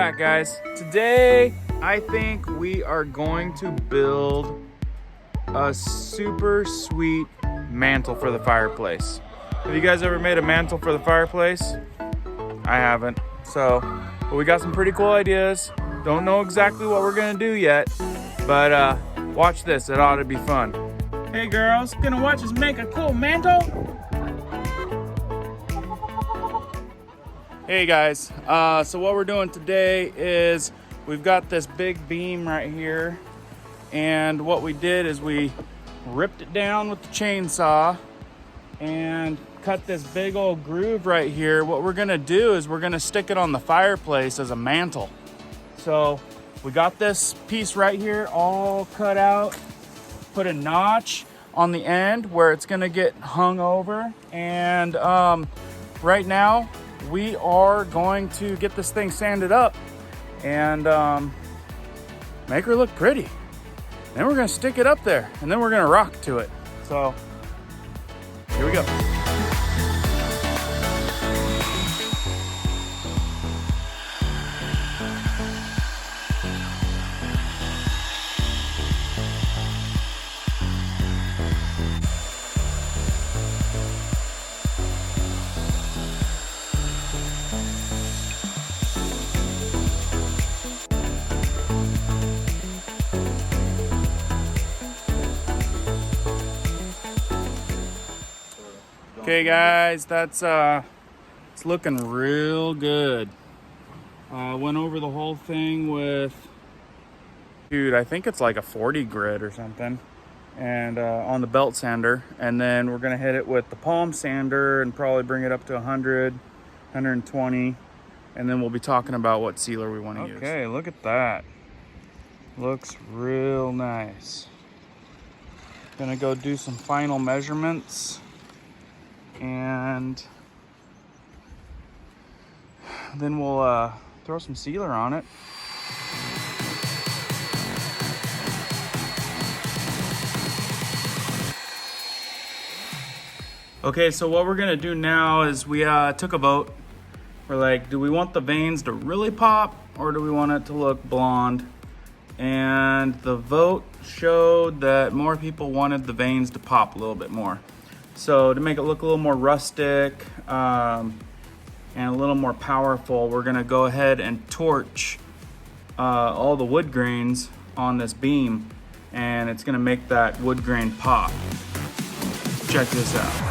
back, guys. Today, I think we are going to build a super sweet mantle for the fireplace. Have you guys ever made a mantle for the fireplace? I haven't. So, but we got some pretty cool ideas. Don't know exactly what we're gonna do yet, but watch this, it ought to be fun. Hey girls, gonna watch us make a cool mantle? Hey guys, so what we're doing today is we've got this big beam right here, and what we did is we ripped it down with the chainsaw and cut this big old groove right here. What we're gonna do is we're gonna stick it on the fireplace as a mantle. So we got this piece right here all cut out, put a notch on the end where it's gonna get hung over, and right now we are going to get this thing sanded up and make her look pretty. Then we're gonna stick it up there and then we're gonna rock to it. So here we go. Okay guys, that's it's looking real good. Went over the whole thing with, dude, I think it's like a 40 grit or something, and on the belt sander, and then we're gonna hit it with the palm sander and probably bring it up to 100, 120, and then we'll be talking about what sealer we want to use. Okay, look at that. Looks real nice. Gonna go do some final measurements and then we'll throw some sealer on it. Okay, so what we're gonna do now is we took a vote. We're like, do we want the veins to really pop or do we want it to look blonde? And the vote showed that more people wanted the veins to pop a little bit more. So to make it look a little more rustic and a little more powerful, we're gonna go ahead and torch all the wood grains on this beam, and it's gonna make that wood grain pop. Check this out.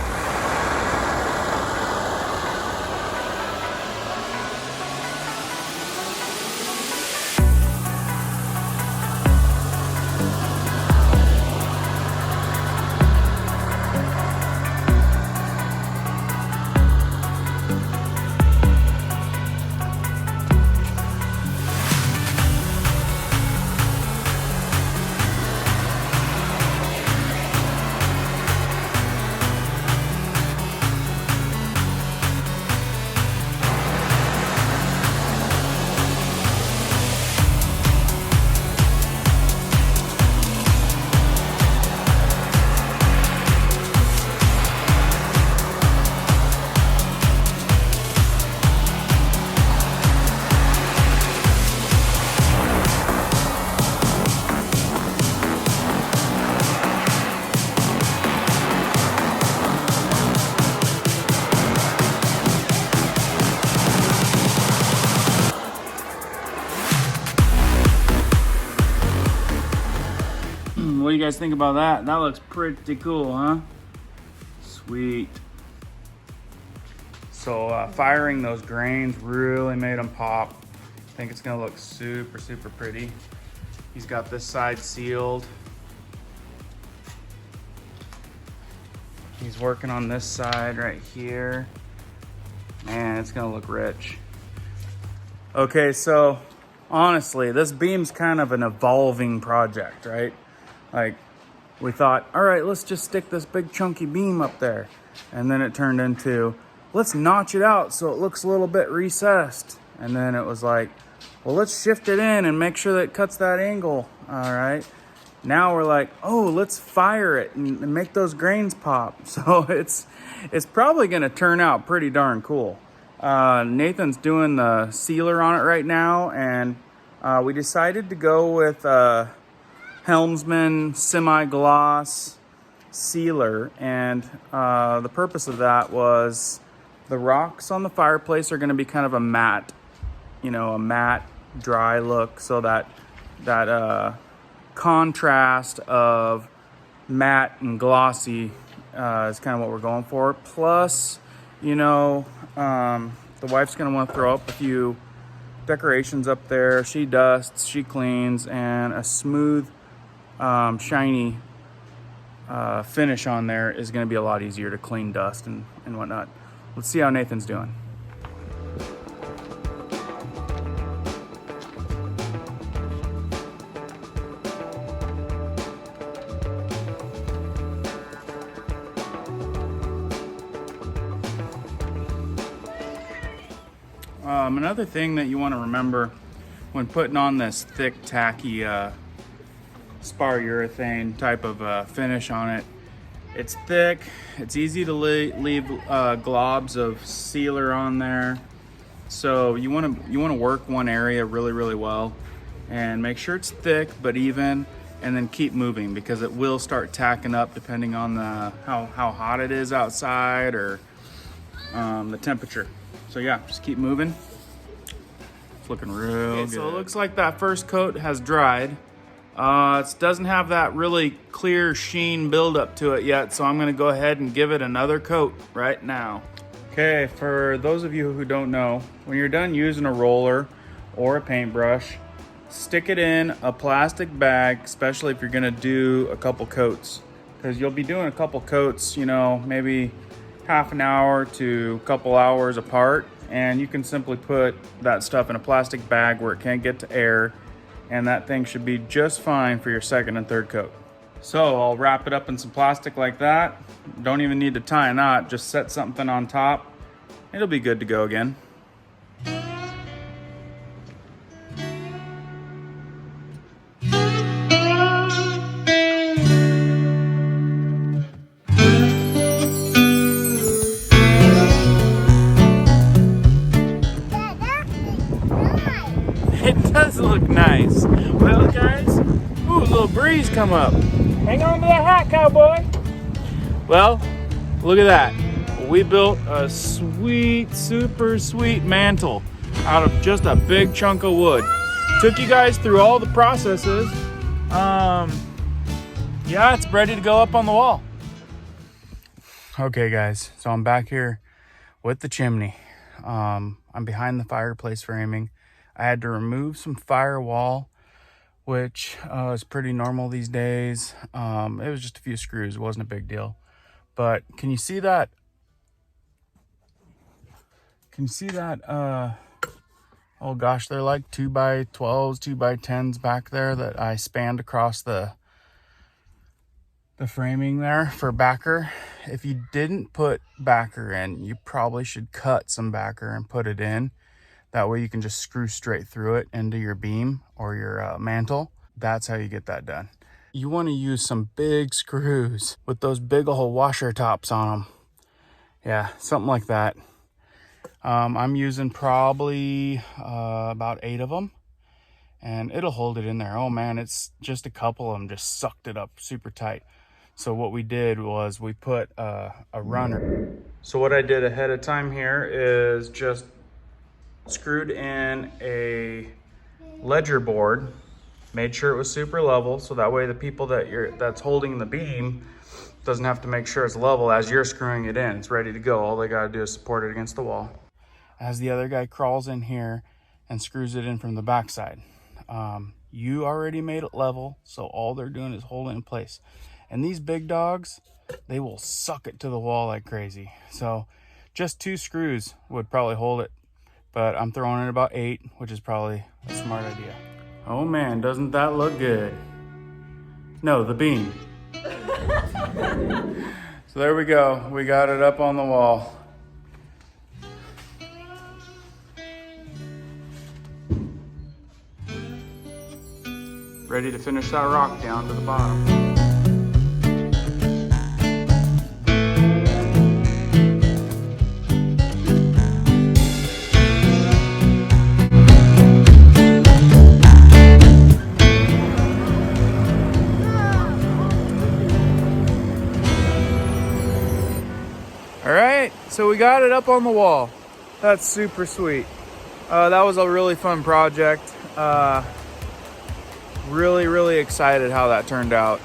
What do you guys think about that? That looks pretty cool, huh? Sweet. So firing those grains really made them pop. I think it's gonna look super, super pretty. He's got this side sealed. He's working on this side right here. Man, it's gonna look rich. Okay, so honestly, this beam's kind of an evolving project, right? Like, we thought, all right, let's just stick this big chunky beam up there. And then it turned into, let's notch it out so it looks a little bit recessed. And then it was like, well, let's shift it in and make sure that it cuts that angle. All right. Now we're like, oh, let's fire it and make those grains pop. So it's probably gonna turn out pretty darn cool. Nathan's doing the sealer on it right now, and we decided to go with Helmsman semi-gloss sealer, and the purpose of that was the rocks on the fireplace are going to be kind of a matte, a matte dry look, so that contrast of matte and glossy is kind of what we're going for. Plus, the wife's going to want to throw up a few decorations up there. She dusts, she cleans, and a smooth, shiny finish on there is going to be a lot easier to clean dust and whatnot. Let's see how Nathan's doing. Another thing that you want to remember when putting on this thick, tacky spar urethane type of finish on it, it's thick, it's easy to leave globs of sealer on there. So you want to work one area really, really well and make sure it's thick but even, and then keep moving, because it will start tacking up depending on how hot it is outside or the temperature. So yeah, just keep moving. It's looking real good. So it looks like that first coat has dried. It doesn't have that really clear sheen buildup to it yet, so I'm gonna go ahead and give it another coat right now. Okay, for those of you who don't know, when you're done using a roller or a paintbrush, stick it in a plastic bag, especially if you're gonna do a couple coats, because you'll be doing a couple coats, maybe half an hour to a couple hours apart, and you can simply put that stuff in a plastic bag where it can't get to air, and that thing should be just fine for your second and third coat. So I'll wrap it up in some plastic like that. Don't even need to tie a knot, just set something on top. It'll be good to go again. It does look nice. Well, guys, ooh, a little breeze come up. Hang on to that hat, cowboy. Well, look at that. We built a sweet, super sweet mantle out of just a big chunk of wood. Took you guys through all the processes. Yeah, it's ready to go up on the wall. Okay, guys, so I'm back here with the chimney. I'm behind the fireplace framing. I had to remove some firewall, which is pretty normal these days. It was just a few screws. It wasn't a big deal. But can you see that? Oh gosh, they're like 2x12s, 2x10s back there that I spanned across the framing there for backer. If you didn't put backer in, you probably should cut some backer and put it in. That way you can just screw straight through it into your beam or your mantle. That's how you get that done. You want to use some big screws with those big old washer tops on them. Yeah, something like that. I'm using probably about 8 of them, and it'll hold it in there. Oh man, it's just a couple of them just sucked it up super tight. So what we did was we put a runner. So what I did ahead of time here is just screwed in a ledger board, made sure it was super level, so that way the people that's holding the beam doesn't have to make sure it's level as you're screwing it in. It's ready to go. All they got to do is support it against the wall. As the other guy crawls in here and screws it in from the backside, you already made it level, so all they're doing is holding it in place. And these big dogs, they will suck it to the wall like crazy. So just 2 screws would probably hold it, but I'm throwing in about 8, which is probably a smart idea. Oh man, doesn't that look good? No, the beam. So there we go. We got it up on the wall. Ready to finish that rock down to the bottom. right, so we got it up on the wall. That's super sweet. That was a really fun project. Really excited how that turned out.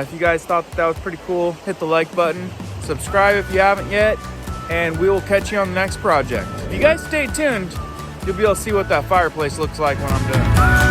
If you guys thought that was pretty cool, hit the like button, subscribe if you haven't yet, and we will catch you on the next project. If you guys stay tuned, you'll be able to see what that fireplace looks like when I'm done.